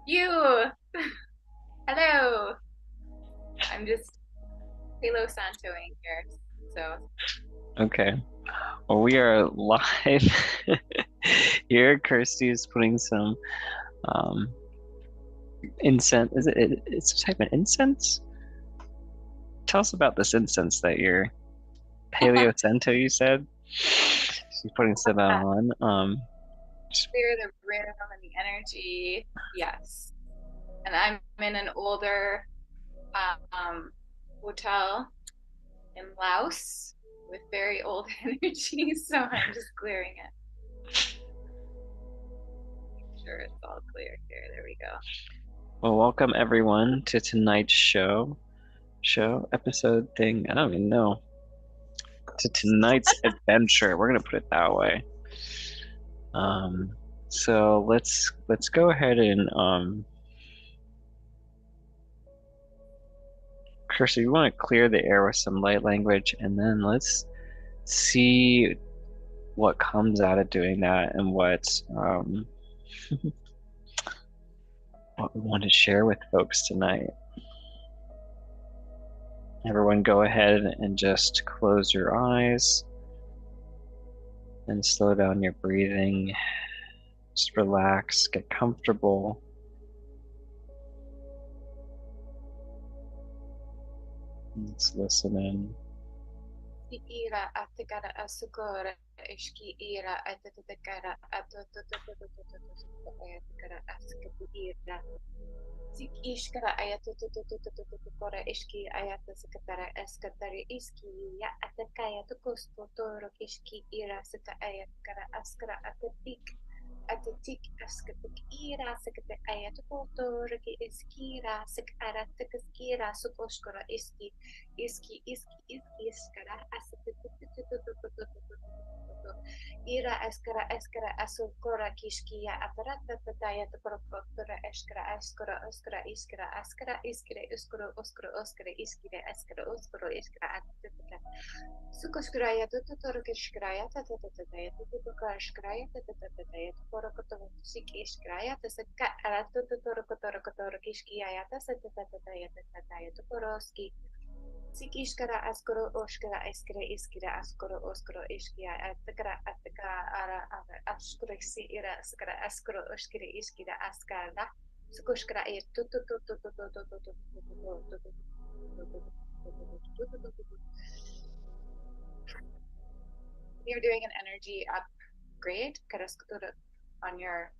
You. Hello. I'm just Halo Santoing here. So, Okay. Well, we are live here. Kirsty is putting some um incense. It's a type of incense? Tell us about this incense that you're Paleo Cento, you said. She's putting some on. clear the room and the energy. Yes. And I'm in an older um, hotel in Laos with very old energy. So I'm just clearing it. Sure, it's all clear here. There we go. Well, welcome everyone to tonight's show episode thing. I don't even know. To tonight's adventure. We're gonna put it that way. Um, so let's go ahead and Kirsty, you want to clear the air with some light language, and then let's see what comes out of doing that and what we want to share with folks tonight. Everyone, go ahead and just close your eyes and slow down your breathing. Just relax, get comfortable. Let's listen in. Ira atakara asukora ishki ira atatakara atatakara askatu ira sik ishkara ayatutututututukora ishki ayata sakatara eskatari iski ya atakaya tukusto toro ishki ira sata ayatkara askara atatik atatik askatik ira sakata ayatukoto raki iskira sak arataskira sukoshkora iski iskara ira eskara asukora kishkia aparata tataya tokorokotora eskara iskira atatata sukoshkraya tutotoro kishkraya tatataya tutotoro shkraya tatataya tokorokoto sikishkraya tasaka aratotoro kotoro kishkia tatataya tokoroski Sik iskara askoro oskara iskira askoro oskoro iskia ataka ara askoro si ira skara askoro oskira iskira askara sukoskara ir you're doing an energy upgrade on your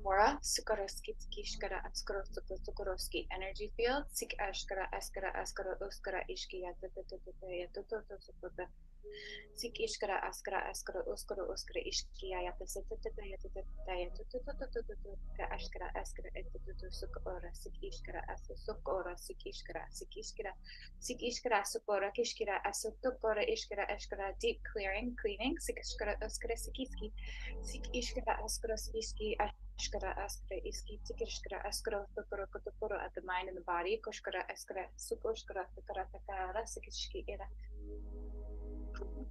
aura sukoroski skishkara skoroski energy field sik askara oskara ishkia sik iskara askara oskara ishkia askara sukora sik iskara sukora kishkira asukora ishkara deep cleaning sik oskara sik iskara askara Ashkara askara iski tikishkara askara tokoro at the mind and the body. Koshkara askara sukoshkara takara sikishki era.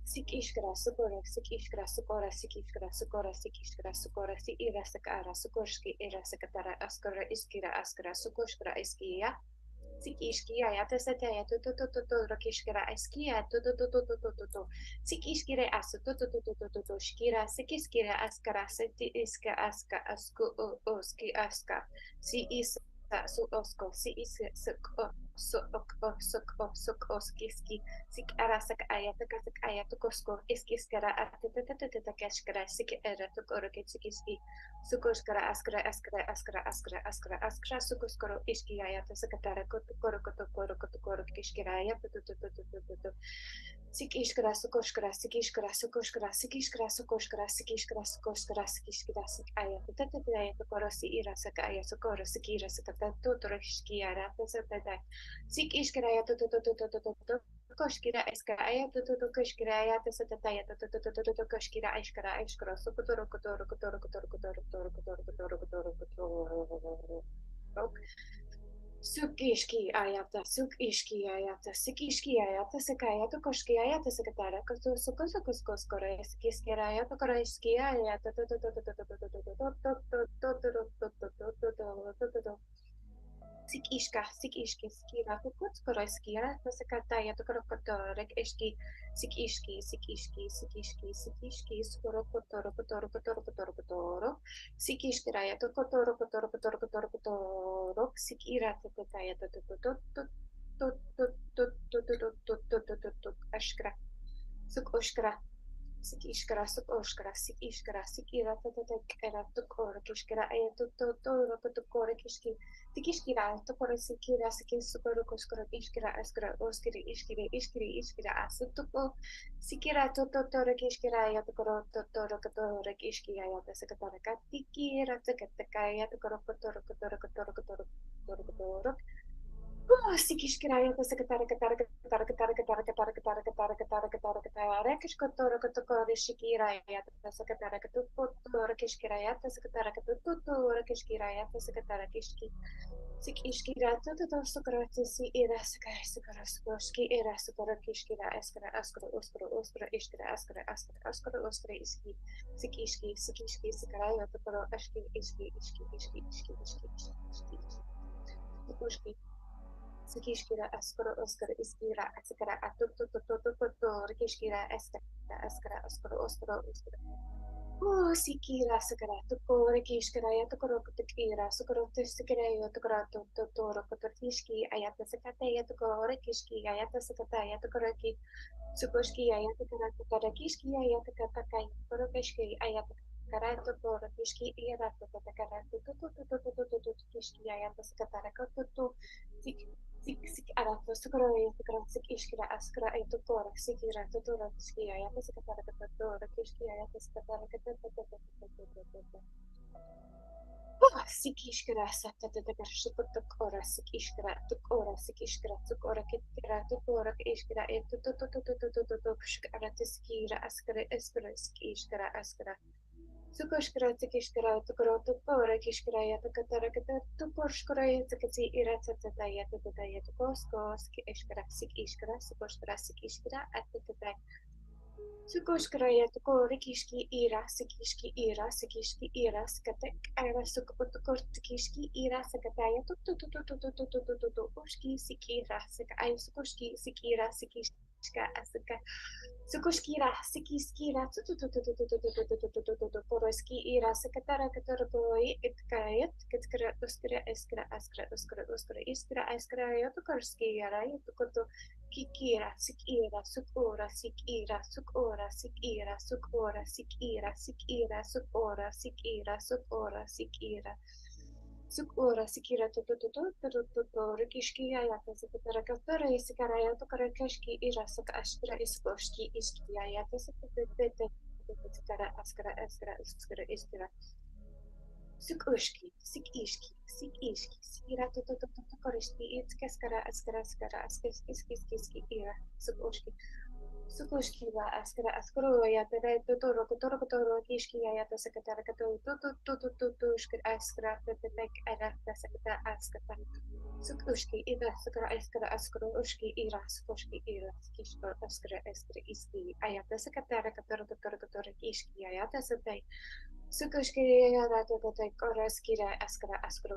Sikishkara sukora si ira sakara sukoshki era sakatara askara iskira askara sukoshkara iskiya. Sik iskira ya tesete to rakishkira iskiya to sik iskire asu to shkira sikiskira askara seti iska aska asku oski aska si is su osko si is suk oskiski sik arasak ayata kosko iskiskara atatata kashkara sik era to koroke sikiski sukoskara askara sukoskoro iski ayata sakatara koro kishkira ayata sik iskara sukoskara sikishkara sik ayata tatata ayata koro si ira saka ayata koro sikira sakata totoro kishki ayata satata sik iskara ayata koshkira eskara ayata koshkira ayata satata ayata koshkira iskara sukotoro Sukishki ayata, sukishki ayata, sikishki ayata, sakayata, koshki ayata, sakatara, kosu, sukoskore, sikiskera ayata, koraiski ayata, Sikishka, sikishki, skira, kukutskora, skira, pasakataya, tokorokotorek, eshki, sikishki, sikishki, sikishki, sikishki, skorokotoro, kotoro, kotoro, kotoro, kotoro, sikishkiraya, tokotoro, kotoro, kotoro, kotoro, kotoro, sikira, tekataya, ashkra, suk oshkra, sik iskra, suk oshkra, sik iskra, sik ira, era, tukor, kishkra, aya, tutoro, kutukore, kishki, tikishkira, tukore, sikira, sikir, sukoro, koskora, ishkira, askra, oskiri, ishkiri, ishkiri, ishkira, asutuko, sikira, totoro, kishkira, aya, tukoro, totoro, kotoro, kishki, aya, tasakatara, katikira, takatakaya, tukoro, kotoro, kotoro, kotoro, kotoro, kotoro, kotoro, Sikishkiraya, the Secretary, Kishkotoro, Shikiraya, the Secretary, Kishkiraya, the Secretary, Kishkiraya, the Secretary, Kishki. Sikishkira, Toto Sokrati, Era Sakai, Sakaraskoski, Era Sakorakishkira, Askara, Askara, Oskara, Oskara, Ishkira, Askara, Askara, Askara, Oskara, Iski, Sikishki, Sikishki, Sakaraya, Tokoro, Ashki, Ishki, Ishki, Ishki, Ishki, Ishki, Ishki, Ishki, Sikishkira askara oskara iskira askara atututututututu rikishkira askara askara askara oskara oskara sikira sakara tuko rikishkira yatukoro kutukira sukoro tusikira yatukoro tututoro kutukishki ayata sakata yatuko rikishki ayata sakata yatukoro ki sukoshki ayatukara kutakishki ayatakataka yatukoro kishki ayatakara tukoro kishki ayatakara tutututututututu kishki ayata sakatara kututu Sik sik arato sukro ya tukra sik ishkira askra ay tutora sikira tutora skia ya sikatara tutora kishkia ya sikatara katata sik ishkira satta tata shukutuk ora sik ishkira tuk ora sik ishkira tuk ora kitira tuk ora ishkira e tutututututututu shkara tiskira askra eskra sik ishkira askra Sukoshkara tikishkara tukoro tukora kishkara yatakatara kata tukoshkara yatakati iratatata yatatata yatakosko ski ishkara sik ishkara sukoshkara sik ishkara atatata sukoshkara yatakori kishki ira sikishki ira sikishki ira skatek ara sukotukor tikishki ira sakataya tututututututututututu ushki sikira sik ay sukoshki sikira sikishka asaka Sukushkira, sikiskira, poroski ira, sekatara katarapoi, itkayat, katkara, uskra, eskra, askra, uskra, uskra, iskra, askra, yotukarski yara, yotukoto, kikira, sikira, sukora, sikira, sukora, sikira, sukora, sikira, sikira, sukora, sikira, sukora, sikira. Sukora sikira to rikishkia yata sekatara katara isikara yata karakashki irasaka ashkira iskoshki ishkia yata sekatete sekara askara askara askara iskira sukushki sik ishki sikira to korishki itskaskara askara askara askas iskiski ira sukushki Sukushki va askara askaro yata totoro kishki yata sekatara kato to shkir askara tetek arata sekata askata Sukushki ira sakara askaro ushki ira sukushki ira kishko askara askara iski ayata sekatara katoro kishki ayata setai Sukushki ira tetek oraskira askaro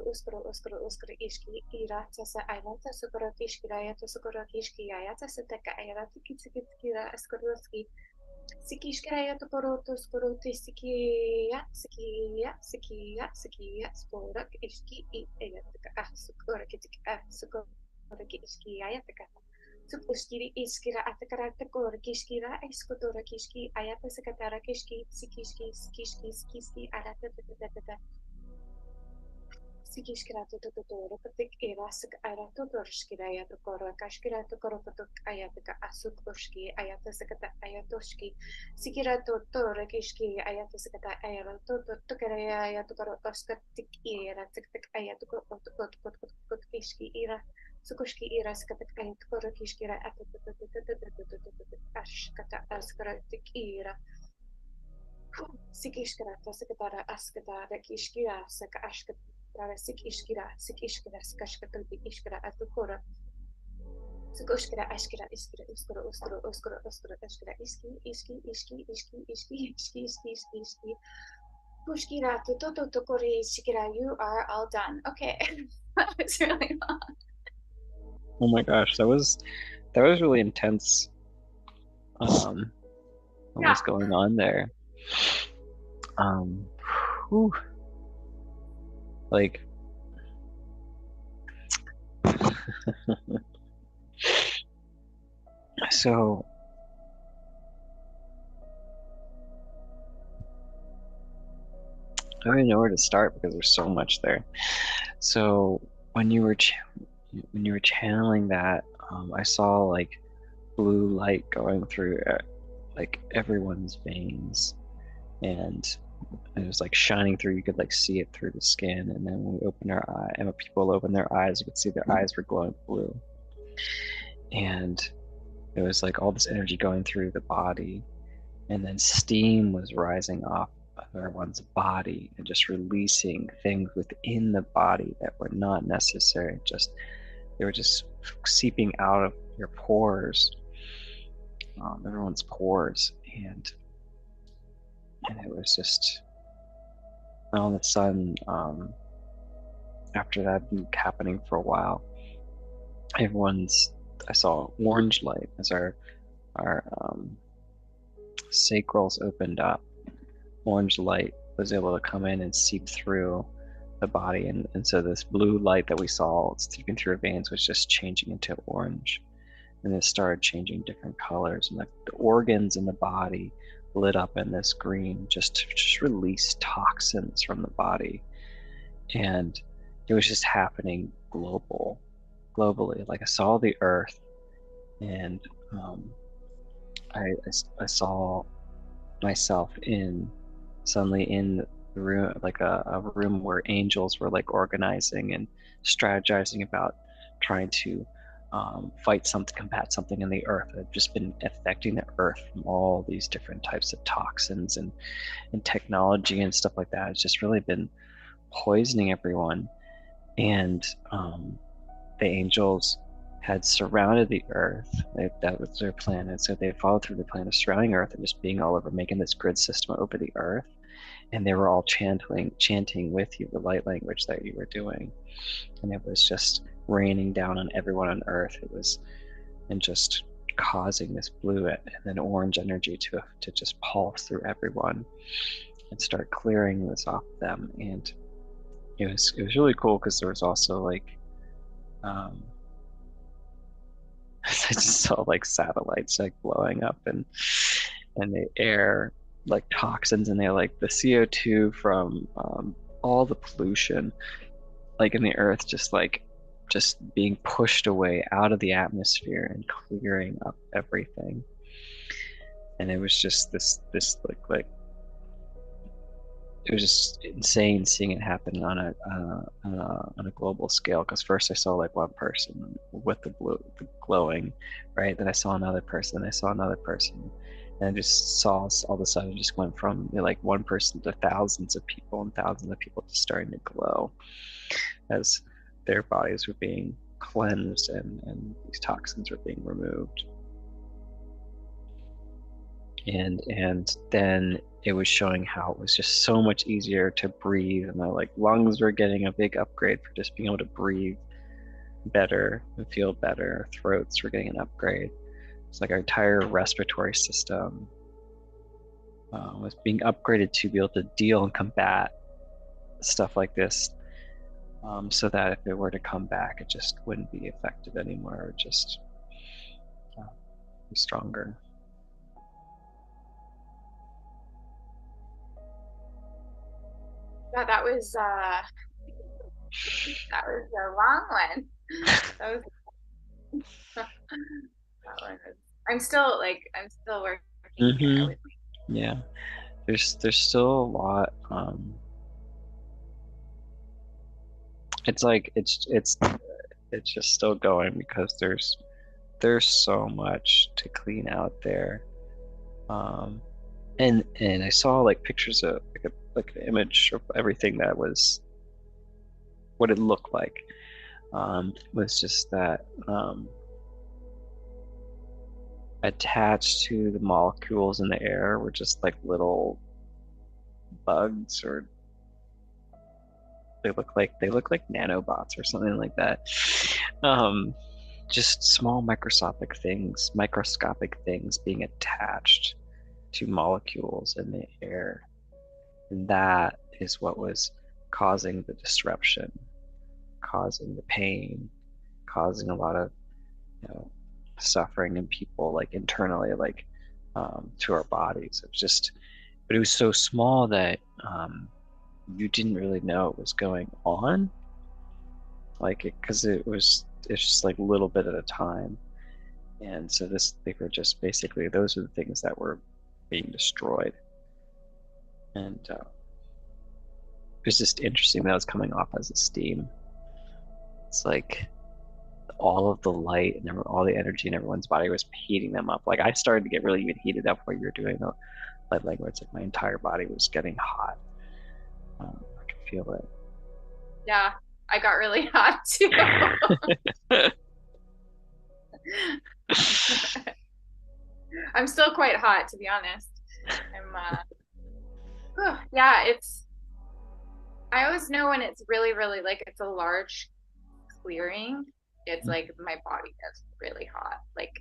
ishki ira tasa ayata sukaro kishki ayata sukaro kishki ayata seteka ayata kitsikira askaroski Sikishkaya tokoroto skoroto sikia sporak ishki I ayataka sukora kitika sukora kishki ayataka Suk uskiri iskira atakara takora kishkira iskotora kishki ayata sakatara kishki sikishki arata Sikishkira tututoro patik irasak arato dorshkira ayato koro kashkira to koro patok ayataka asuk ushki ayata sakata ayatoshki sikira to toro kishki ayata sakata ayato to tokara ayato koro oskatik ira tik ayato kot kishki ira sukushki ira sakatak ayato koro kishkira ashkata askara tik ira Sikishkara sakatara askatara kishkira saka ashkata tara sik ishkira skashkatalbi ishkira atukora. Sukoshkira ashkira iskira uskura uskura uskura uskura ashkira iski. Pushkira toto tokori shikira, you are all done. Okay. That was really long. Oh my gosh, that was really intense. What Yeah. was going on there? Whew. Like so I don't even know where to start because there's so much there. So when you were channeling that, I saw like blue light going through like everyone's veins, and it was like shining through. You could like see it through the skin, and then when we opened our eye, and when people opened their eyes, you could see their eyes were glowing blue, and it was like all this energy going through the body, and then steam was rising off of everyone's body and just releasing things within the body that were not necessary. Just they were just seeping out of your pores, everyone's pores, and it was just all of a sudden, after that happening for a while, I saw orange light as our sacrals opened up. Orange light was able to come in and seep through the body, and so this blue light that we saw seeping through our veins was just changing into orange, and it started changing different colors, and the organs in the body lit up in this green just to release toxins from the body. And it was just happening globally. Like I saw the earth, and I saw myself suddenly in the room, like a room where angels were like organizing and strategizing about trying to combat something in the earth that had just been affecting the earth from all these different types of toxins and technology and stuff like that. It's just really been poisoning everyone. And the angels had surrounded the earth. That was their plan. And so they followed through the plan of surrounding earth and just being all over, making this grid system over the earth. And they were all chanting with you the light language that you were doing. And it was just raining down on everyone on earth. It was, and just causing this blue and then orange energy to just pulse through everyone and start clearing this off them. And it was really cool because there was also like I just saw like satellites like blowing up and the air, like toxins, and they like the CO2 from all the pollution like in the earth just being pushed away out of the atmosphere and clearing up everything. And it was just this like it was just insane seeing it happen on a global scale. Because first I saw like one person with the glowing, right? Then I saw another person. I saw another person, and I just saw all of a sudden it just went from like one person to thousands of people, and thousands of people just starting to glow as their bodies were being cleansed and these toxins were being removed. And then it was showing how it was just so much easier to breathe, and my like lungs were getting a big upgrade for just being able to breathe better and feel better. Our throats were getting an upgrade. It's like our entire respiratory system was being upgraded to be able to deal and combat stuff like this, so that if it were to come back, it just wouldn't be effective anymore, or just be stronger. Yeah, that was a long one. That was that one was, I'm still working through Mm-hmm. everything. Yeah, there's still a lot. It's like it's just still going because there's so much to clean out there. Um, and I saw like pictures of like an image of everything that was what it looked like was just that attached to the molecules in the air were just like little bugs, or they look like nanobots or something like that. Um, just small microscopic things being attached to molecules in the air. And that is what was causing the disruption, causing the pain, causing a lot of, you know, suffering in people, like internally, like to our bodies. It was just, but it was so small that you didn't really know it was going on, like it, because it's just like a little bit at a time. And so they were just basically, those are the things that were being destroyed. And it was just interesting that it was coming off as a steam. It's like all of the light and all the energy in everyone's body was heating them up. Like I started to get really even heated up while you were doing the light language. Like my entire body was getting hot. I could feel it. Yeah, I got really hot too. I'm still quite hot, to be honest. Yeah, I always know when it's really, really like it's a large clearing. It's like my body gets really hot, like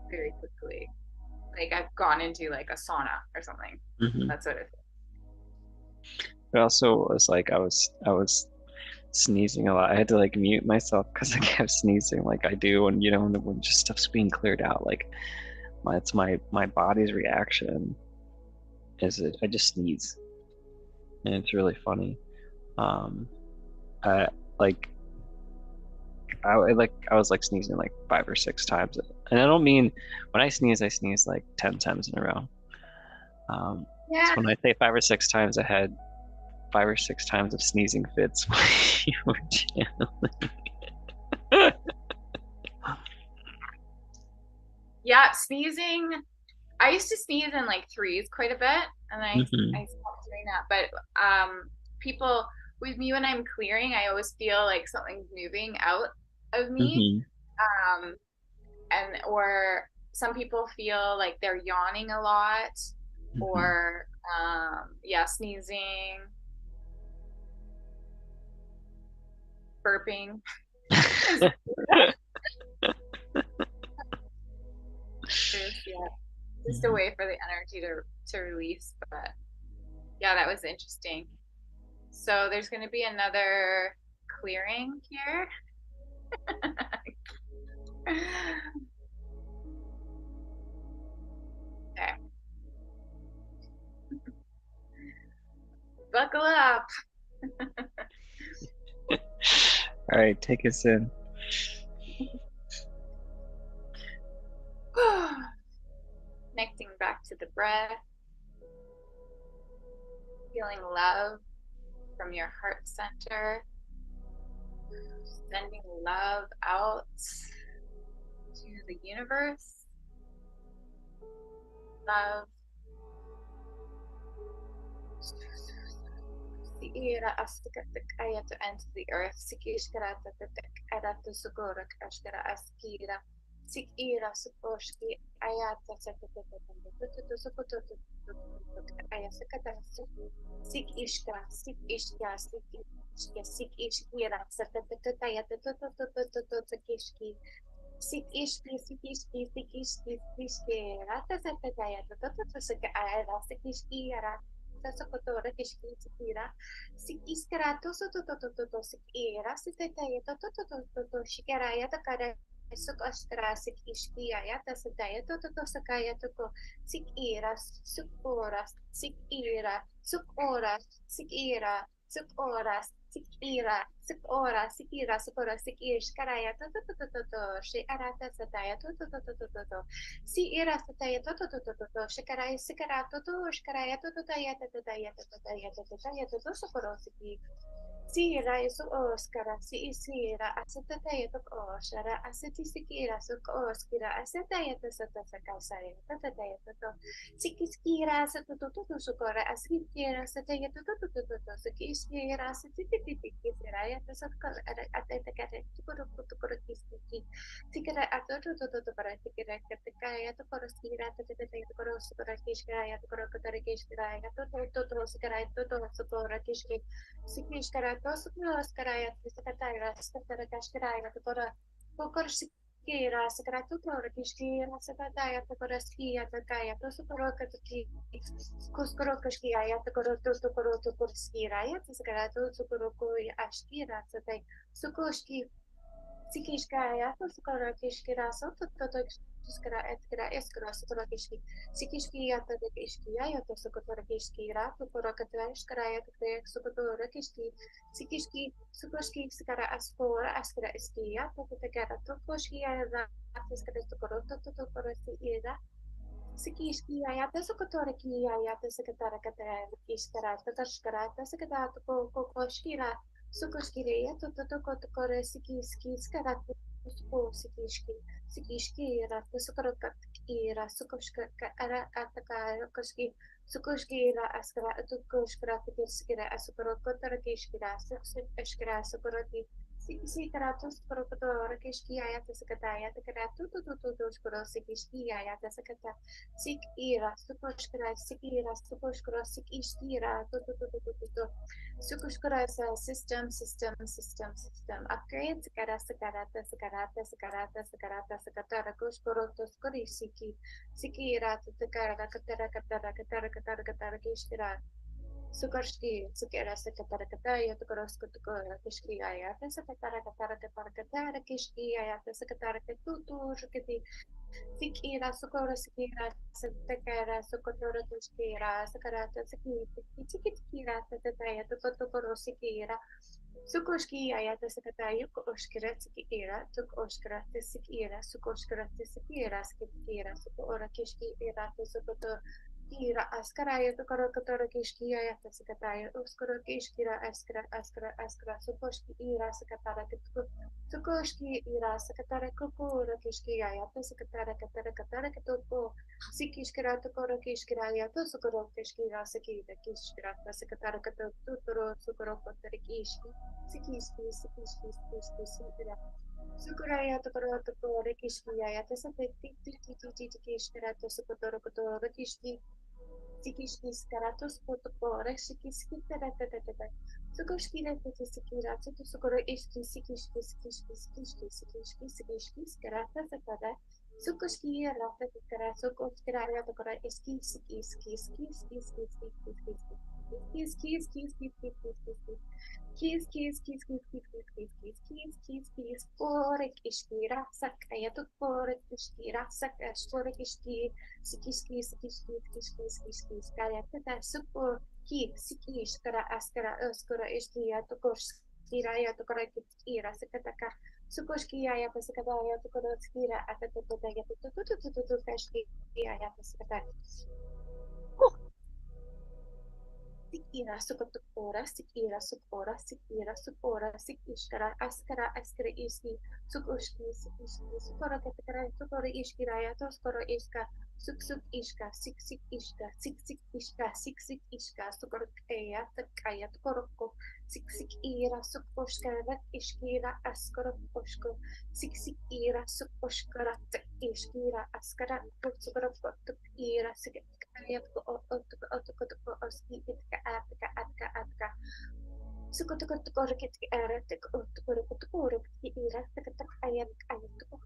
very quickly. Like I've gone into like a sauna or something. Mm-hmm. That's what it is. It also was like I was sneezing a lot. I had to like mute myself because I kept sneezing, like I do when when just stuff's being cleared out. Like it's my body's reaction is it I just sneeze, and it's really funny. Um, I like I was like sneezing like 5 or 6 times, and I don't mean when I sneeze like 10 times in a row. So Yeah. when I say 5 or 6 times, I had 5 or 6 times of sneezing fits. Yeah, sneezing. I used to sneeze in like threes quite a bit, and Hmm. I stopped doing that. But people with me when I'm clearing, I always feel like something's moving out of me. Hmm. Um, and or some people feel like they're yawning a lot, Hmm. or yeah, sneezing, burping. Yeah, just a way for the energy to release. But yeah, that was interesting. So there's going to be another clearing here. Okay, buckle up. All right, take us in. Connecting back to the breath, feeling love from your heart center, sending love out to the universe. Love. Siira astikatak ayatu enter the earth. Sikishkarata aratu sugorak ashkara askira. Sikira sukoshki ayata ayasakata sik ishka sik ishka sik ishka sik ishkira satatata ayata sakishki sik ishki sik ishki sik ishki sik rata satataya saka ayata sakishki ara sakotora kishki sikira sik iskara to sikira sitataya to shikara ayata kara suk ashkara sik ishki ayata sataya to sakaya to sik ira suk oras sik ira suk oras sik ira suk oras sik ira suk oras sik ira suk oras sik ish karaya to shi arata sataya to si ira sataya to shikaraya sikara to shikaraya to taya to taya to taya to sukoro siki Sira isu oskara si isira asatata yatok oshara asati sikira suk oskira asata yata sata sakasaya tata yatato sikiskira satututu sukora askira sata yatutututu sikiskira satititikira yata sakal atata kare tukuru tukuru kiski sikira atotututu para tikira katika yata koroskira tata yatukoro sukora kishkira yatukoro katara kishkira yatututu sikira tutu sukora kishki Sikishkara, Tosukuskara, Sakatara, Sakatara Kashkara, Takora, Pokorskira, Sakatutora, Kishkira, Sakataya, Takora Skia, Takaya, Tosukoroka, Kuskorokoshkia, Takoro, Tosukoro, Tokorskira, Yatsakara, Tosukoroko, Ashkira, Satai, Sukoshki, Sikishkaya, Tosukara, Kishkira, Sototo, Skara, Etkara, Eskara, Sukora Kishki, Sikishki, Yata, Kishki, Yata, Sukotora Kishki, Ratu, Korakata, Skara, Yata, Sukotora Kishki, Sikishki, Sukoshki, Skara, Aspora, Askara, Eskia, Tokara, Tokoshki, Yada, Skara, Sokorota, Tokorosi, Ida, Sikishki, Yata, Sukotora Ki, Yata, Sakatara, Kata, Kishkara, Tatashkara, Sakata, Kokoshkira, Sukoshkiri, Totokotokore, Sikiski, Skara, Sikishki, Sikishki, Rata, Sukarokat, Ira, Sukoshka, Ara, Ataka, Koski, Sukoshki, Askara, Tukoshkara, Tikiskira, Asukarokotara, Kishkira, Sukoshkira, Sukoroti, Siki karatus prokotor kishki ayata sakataya takaratu tututu skoro sikishki ayata sakata sik ira sukoshkara sik ira sukoshkara sik ishtira tututu sukoshkara system upgrade sakarata sakatara koshkoro toskori siki ira takara katara katara katara katara katara kishkira Sukarski, Sukera Sekatara Yatokorosko Tukora Kishki Ayata Sakatara Kishki Ayata Sakatara Tutu Shukiti Sikira Sukora Sikira Satakara Sokotora Kishkira Sakarata Sikira Tataya Tokotokoro Sikira Sukoshki Ayata Sakataya Oshkira Sikira Tuk Oshkira Sikira Sukoshkira Sikira Skipira Sukora Kishki Irata Sokoto Kira askaraya to korokotoro kishkia yata sakataya uskoro kishkira askara sukoshki ira sakatara kitku sukoshki ira sakatara kukura kishkia yata sakatara katara kituko sikishkira to koro kishkira yata sukoro kishkira sakita kishkira sakatara katuturo sukoro kotari kishki sikira Sukuraya to koro to koro kishkia yata sakati titi kishkira to sukotoro kotoro kishki Sikishkis karatos potokore shikiski taratatata. Sukoshkira sikira to sukoro ishki sikishkis karata sakara. Sukoshki rata kara sukoshkira to kora iski Keys, porek iskira, sak, ayatuk porek iskira, sak, porek iski, kaya tata supo, sikis, kara, askara, öskara, iskira, tukos, skira, ya tukora, kira, sakataka, sukoski, ya pasakada, ya tukora, skira, atatata, ya tutututututu, kashki, ya pasakata, Sikira sukora, sikishkara, askara iski, sukushki, sukora katakara, sukora ishkira, toskoro ishka, ishka, ishka, sukora kaya, takaya, tukoroko, ira, sukoshkara, ishkira, askara, poshko, ira, sukoshkara, ishkira, askara, sukora, ira, kaya, oski, atka, Sukutukutukorkit eretik utkurukutukurukti irattakat ayat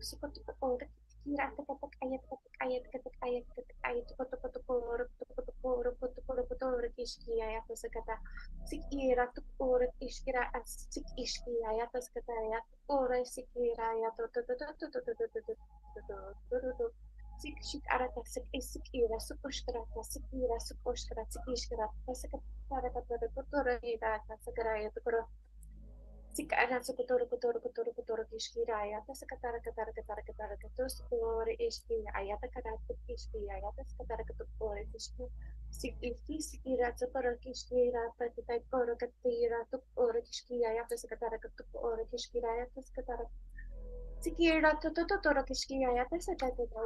sukutukurik irattakat ayat tukutukutukuruk ishki ayat sakata sik iratukuruk ishkira sik ishki ayat sakata ayat ore sikira ayat Sik shik arata sik isik ira sukushkarata sik ira sukushkarata sik ishkarata sakata tutora ira sakaraya tukoro sik ara sukutoro kishkira ayata sakatara katus ore ishki ayata karata kishki ayata sakatara katukore kishki Sikiti sikira tsukoro kishkira patitai koro katira tuk oro kishkira ya tasakatara katuk oro kishkira ya tasakatara sikira totoro kishkira ya tasakatara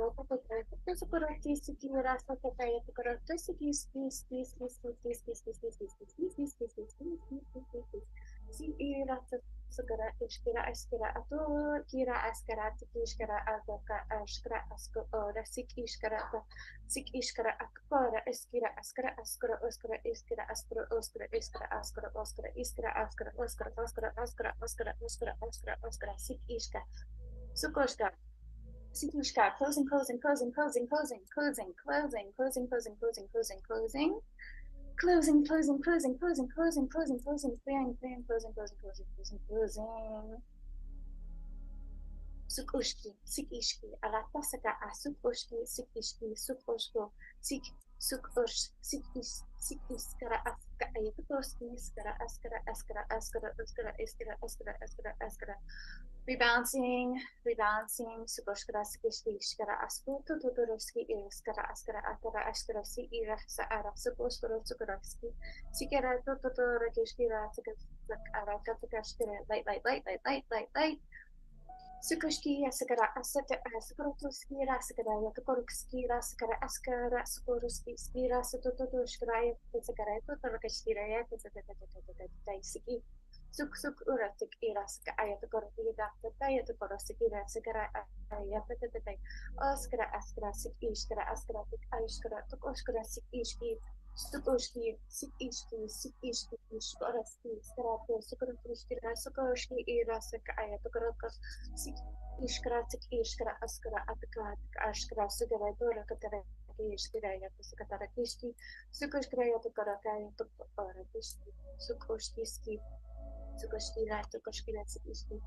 ya tasakoro sikira sakata ya tukoro sikis kis kis kis kis kis kis kis kis kis kis kis kis kis kis kis kis kis sikira tsukara kishkira askira ato kira askara tikishkira atoka ashkara asko ora sikishkira Sik iskara akpara eskira askara askara oskara iskira askara oskara iskara askara oskara iskara askara oskara oskara oskara oskara oskara oskara oskara sik iska sukoska sik iska closing closing closing closing closing closing closing closing closing closing closing closing closing closing closing closing closing closing closing clearing clearing closing closing closing closing closing Sukoshki, Sikishki, Alatasaka, Sukoshki, Sikishki, Sukoshko, Sik, Sukosh, Sikis, Sikiskara, Aska, Ayatokoski, Skara, Askara, Askara, Askara, Askara, Askara, Askara, Askara, Askara. Rebalancing, rebalancing, Sukoshkara, Sikishki, Skara, Asko, Totoroski, Skara, Askara, Akara, Askara, Si, Ira, Saara, Sukoshkara, Sukorovski, Sikara, Totorokishkira, Sakara, Katakashkira, light. Sukushki, Asakara, Asata, Asakorotuski, Rasakara, Yakoruski, Rasakara, Askara, Sukoruski, Skira, Sutotoshkara, Sakara, Totorokashkira, Taisiki, Suk Uratik, Iraska, Ayatokoroki, Ayatokorosiki, Sakara, Ayatatai, Oskara, Askara, Sik Ishkara, Askara, Aishkara, Tokoshkara, Sik Ishki, Sukoshki, Sik Ishki, Shkoraski, Skarato, Sukorushki, Sukoshki, Irasaka, Ayatokoroko, Sik Ishkara, Sik Ishkara, Askara, Ataka, Ashkara, Sugara, Dora, Katara, Ishkara, Yatasakatara, Kishki, Sukoshkara, Yatokoraka, Yatokoraki, Sukoshki, Sukoshki, Ratokoshki, Sikishki,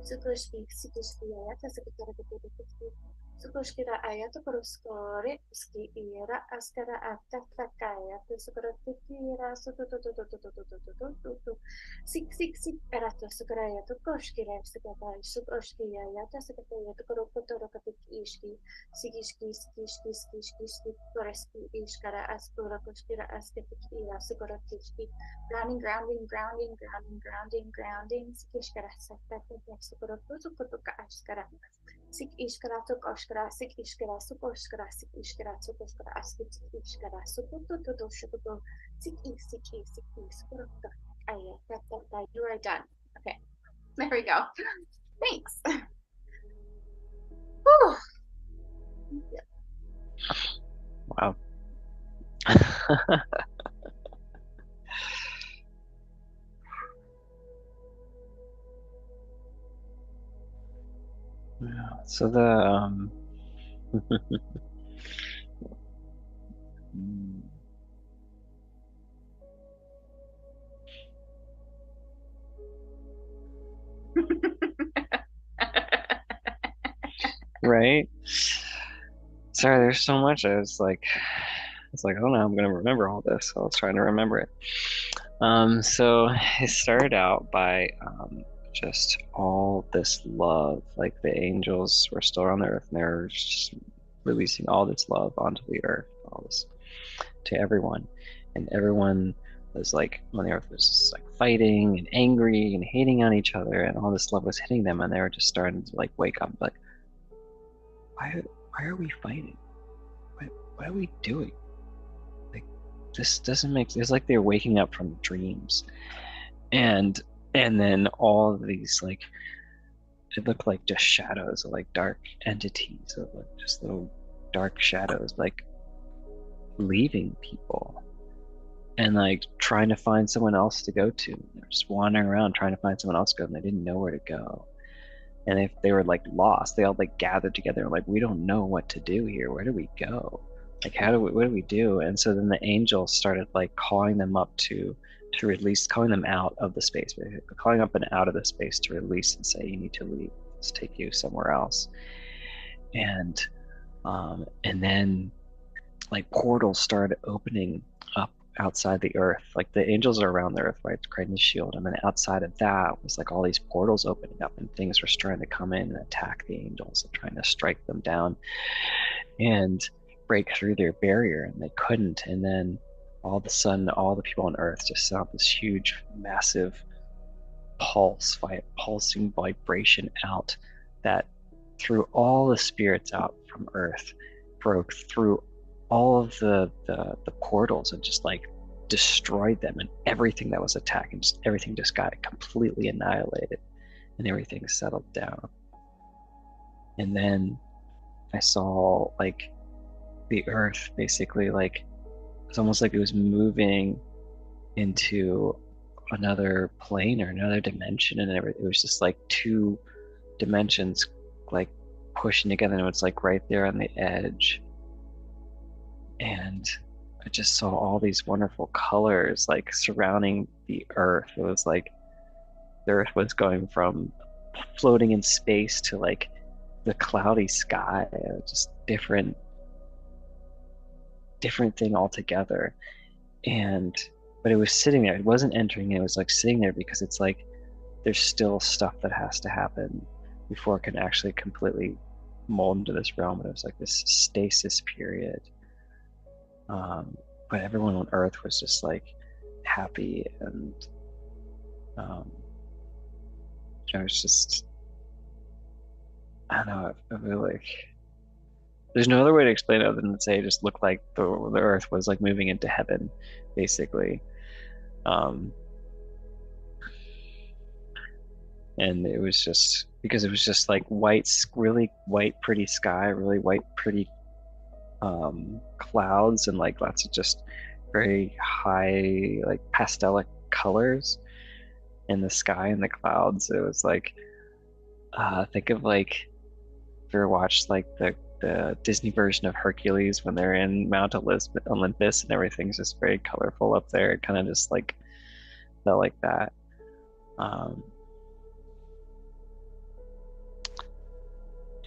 Sukoshki, Sikishki, Yatasakatara, Kishki, Sukoshkira ayatokoroskore ski ira askara atakakaya tusukoratikira sutututututututututututu sik erato sukaraya tokoshkira sukata sukoshkira yatasakataya tokorokotorokatik ishki sikishki skishki skishki skikoreski ishkara askura koshkira asketik ira sukorakishki grounding sikishkara sakata sukorokotukotuka ashkara Sik ishkara tuk oshkara, sik ishkara suk oshkara, sik ishkara tuk oshkara, askit ishkara sukutu tutu shukutu, sik sukutu. You are done. Okay, there we go. Thanks. Whew. Wow. Yeah, so the right? Sorry, there's so much. I don't know, I'm gonna remember all this. So I was trying to remember it. So it started out by just all this love. Like the angels were still on the earth and they were just releasing all this love onto the earth, all this to everyone. And everyone was like, when the earth was just like fighting and angry and hating on each other, and all this love was hitting them, and they were just starting to like wake up, like, why are we fighting? What are we doing? Like, this doesn't make. It's like they're waking up from dreams, and then all of these like, it looked like just shadows of like dark entities of like just little dark shadows like leaving people and like trying to find someone else to go to. They're just wandering around trying to find someone else to go, and they didn't know where to go. And if they were like lost, they all like gathered together and like, we don't know what to do here. Where do we go? Like, what do we do? And so then the angels started like calling them up to release, calling them out of the space, calling up and out of the space to release and say, you need to leave. Let's take you somewhere else. And then like portals started opening up outside the earth. Like the angels are around the earth, right? Creating the shield. And then outside of that was like all these portals opening up and things were starting to come in and attack the angels and trying to strike them down and break through their barrier and they couldn't. And then all of a sudden, all the people on Earth just sent out this huge, massive pulsing vibration out that threw all the spirits out from Earth, broke through all of the portals and just like destroyed them and everything that was attacking, just everything just got completely annihilated and everything settled down. And then I saw like the Earth basically like it's almost like it was moving into another plane or another dimension, and it was just like two dimensions like pushing together, and it was like right there on the edge. And I just saw all these wonderful colors like surrounding the Earth. It was like the Earth was going from floating in space to like the cloudy sky. It was just different thing altogether. And but it was sitting there. It wasn't entering. It was like sitting there because it's like there's still stuff that has to happen before it can actually completely mold into this realm. And it was like this stasis period. But everyone on Earth was just like happy, and um, I was just I don't know. I feel like there's no other way to explain it other than to say it just looked like the Earth was like moving into heaven, basically. Um, and it was just because it was just like white, really white, pretty sky, really white, pretty clouds, and like lots of just very high, like pastelic colors in the sky and the clouds. It was like, think of like if you ever watched like the Disney version of Hercules when they're in Mount Olympus and everything's just very colorful up there. It kind of just like felt like that. Um,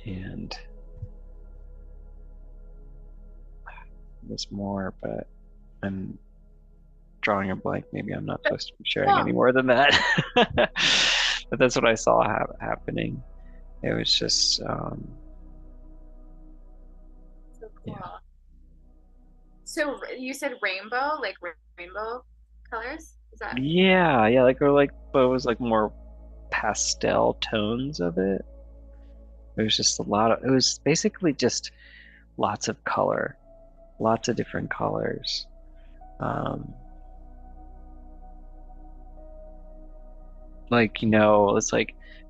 and there's more, but I'm drawing a blank. Maybe I'm not supposed to be sharing Cool. any more than that. But that's what I saw happening. It was just, So yeah, cool. So you said rainbow, like rainbow colors? Is that yeah, like or like, but it was like more pastel tones of it. It was just a lot of. It was basically just lots of color, lots of different colors. Um, like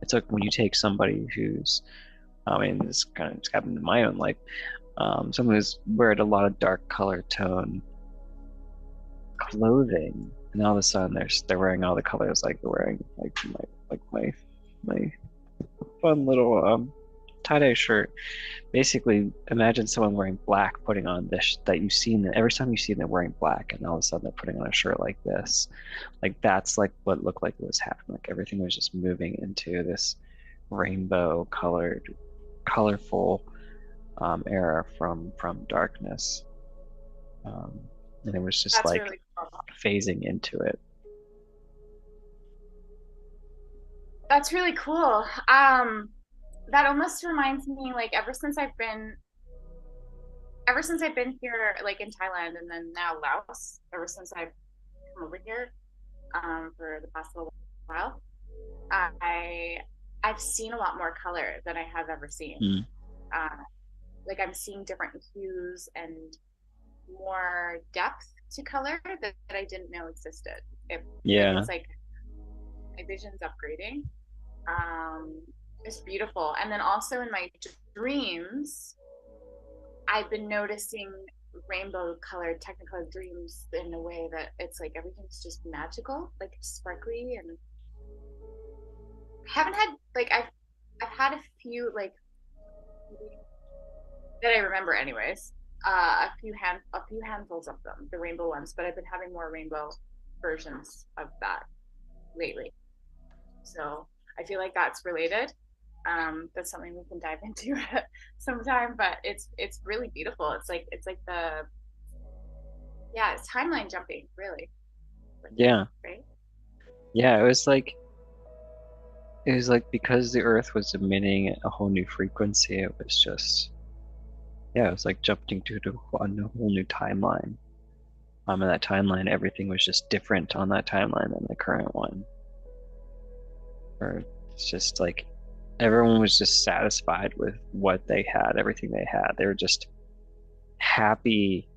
it's like when you take somebody who's, I mean, this kind of just happened in my own life. Someone who's wearing a lot of dark color tone clothing, and all of a sudden they're wearing all the colors, like they're wearing my fun little tie-dye shirt. Basically, imagine someone wearing black putting on this that you've seen every time you see them wearing black, and all of a sudden they're putting on a shirt like this. Like that's like what it looked like it was happening. Like everything was just moving into this rainbow colored, colorful era from darkness. Um, and it was just that's like really cool. phasing into it. That's really cool. That almost reminds me like ever since I've been here like in Thailand and then now Laos, ever since I've come over here for the past little while, I I've seen a lot more color than I have ever seen. Mm. Uh, like I'm seeing different hues and more depth to color that I didn't know existed. Yeah, It's like my vision's upgrading. Um, it's beautiful. And then also in my dreams, I've been noticing rainbow colored technicolor dreams in a way that it's like everything's just magical, like sparkly. And I haven't had like I've had a few like that I remember anyways. A few handfuls of them, the rainbow ones, but I've been having more rainbow versions of that lately. So I feel like that's related. That's something we can dive into sometime, but it's really beautiful. It's like the yeah, it's timeline jumping, really. yeah, Right? yeah. It was like because the Earth was emitting a whole new frequency. It was just Yeah, it was like jumping to a whole new timeline. In that timeline, everything was just different on that timeline than the current one. Or it's just like everyone was just satisfied with what they had, everything they had. They were just happy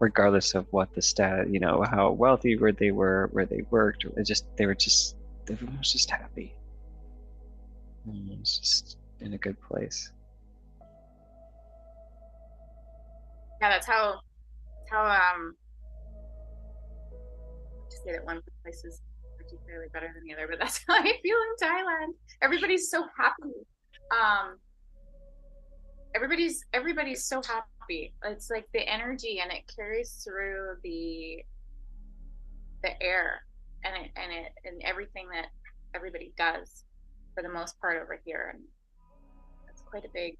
regardless of what the stat, how wealthy they were, where they worked. Everyone was just happy. Everyone was just in a good place. Yeah, that's how to say that one place is particularly better than the other, but that's how I feel in Thailand. Everybody's so happy. Um, everybody's so happy. It's like the energy, and it carries through the air, and everything that everybody does for the most part over here, and that's quite a big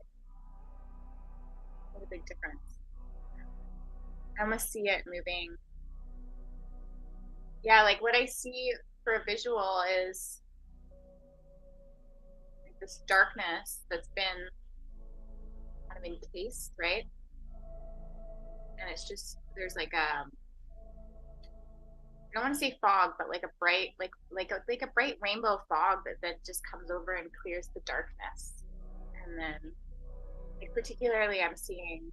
difference. I almost see it moving. Yeah, like what I see for a visual is like this darkness that's been kind of encased, right? And it's just there's like I don't want to say fog, but like a bright like a bright rainbow fog that just comes over and clears the darkness. And then like particularly I'm seeing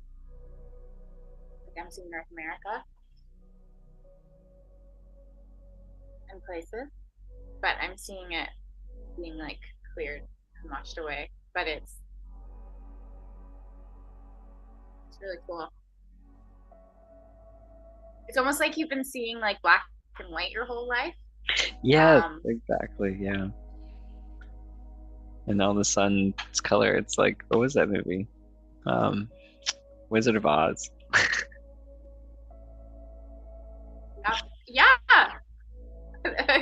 North America in places, but I'm seeing it being like cleared and washed away. But it's really cool. It's almost like you've been seeing like black and white your whole life. Yes, Um, exactly. Yeah. And all of a sudden it's color. It's like, what was that movie? Um, Wizard of Oz. yeah, yeah.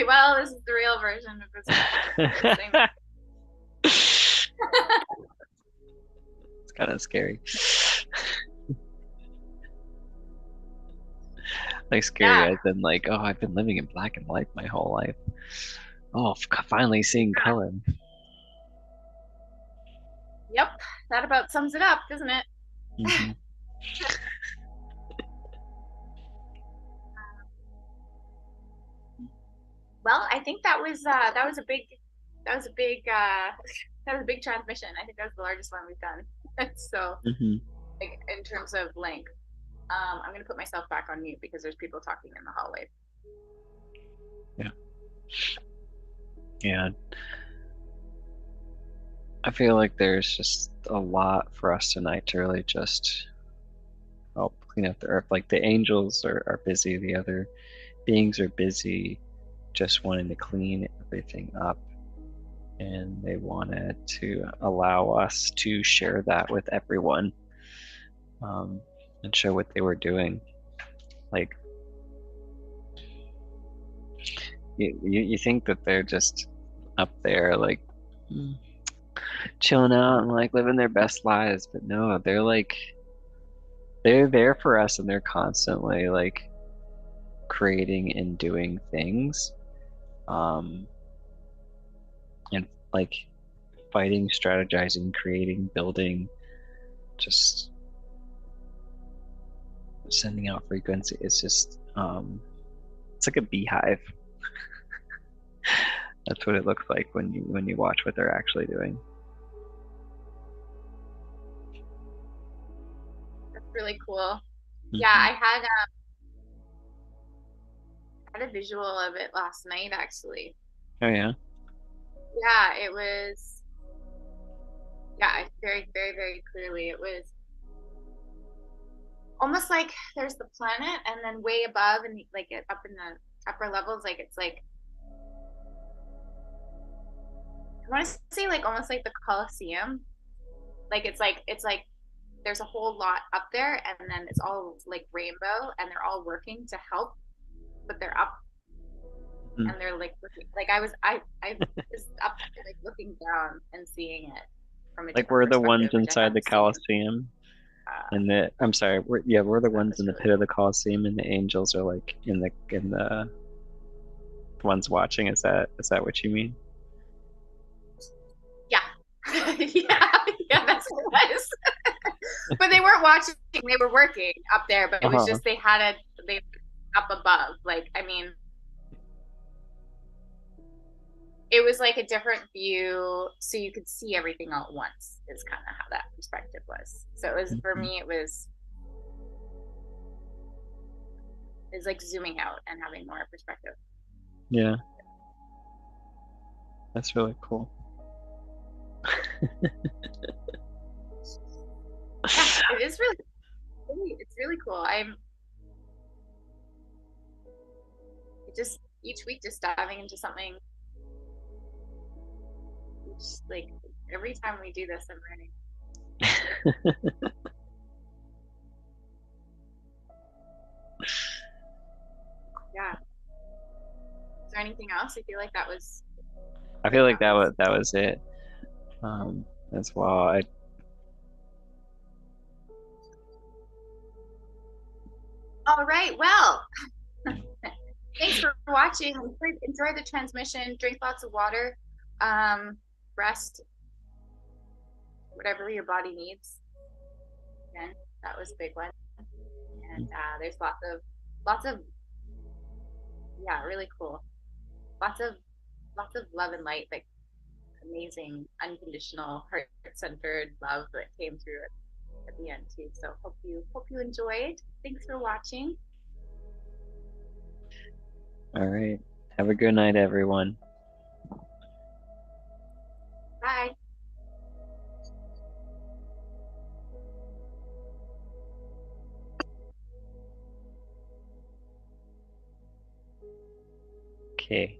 Well, this is the real version of this thing. It's kind of scary. Like scary Yeah, as in like, oh, I've been living in black and white my whole life. Oh, finally seeing color. yep. That about sums it up, doesn't it? Hmm. Well, I think that was a big that was a big transmission. I think that was the largest one we've done. So, Hmm. like in terms of length, I'm gonna put myself back on mute because there's people talking in the hallway. Yeah. Yeah. I feel like there's just a lot for us tonight to really just help clean up the earth. Like the angels are busy, the other beings are busy just wanting to clean everything up. And they wanted to allow us to share that with everyone, um, and show what they were doing. Like, you think that they're just up there, like, chilling out and like living their best lives, but no, they're there for us and they're constantly like creating and doing things, um, and like fighting, strategizing, creating, building, just sending out frequency. It's just it's like a beehive. That's what it looks like when you watch what they're actually doing. That's really cool. Yeah, Hmm. I had a visual of it last night actually. Oh yeah. Yeah, it was. Yeah, very, very, very clearly. It was almost like there's the planet, and then way above, and like up in the upper levels, like it's like I want to say like almost like the Colosseum. Like it's like there's a whole lot up there, and then it's all like rainbow, and they're all working to help, but they're up Hmm. and they're like looking. Like I was up there, like looking down and seeing it from a Like different we're the ones perspective, which I inside the hadn't seen. Coliseum, Uh, and I'm sorry, we're the that ones was in the really pit of the cool. Coliseum, and the angels are like in the ones watching. Is that what you mean? Yeah, yeah, yeah. That's That's what it was. But they weren't watching, they were working up there, but it was Uh-huh. just they up above. Like, I mean, it was like a different view, so you could see everything all at once, is kind of how that perspective was. So it was, for Mhm. me, it was like zooming out and having more perspective. Yeah, that's really cool. Yeah, it is it's really cool. I'm just each week just diving into something. Like every time we do this, I'm learning. Yeah. Is there anything else? I feel like I feel like that was. that was it. As well. All right. Well, thanks for watching. Enjoy the transmission. Drink lots of water. Rest, whatever your body needs. Again, that was a big one. And there's lots of, yeah, really cool. Lots of, lots of love and light, like amazing, unconditional, heart-centered love that came through at the end too. So hope you enjoyed. Thanks for watching. All right. Have a good night, everyone. Bye. Okay.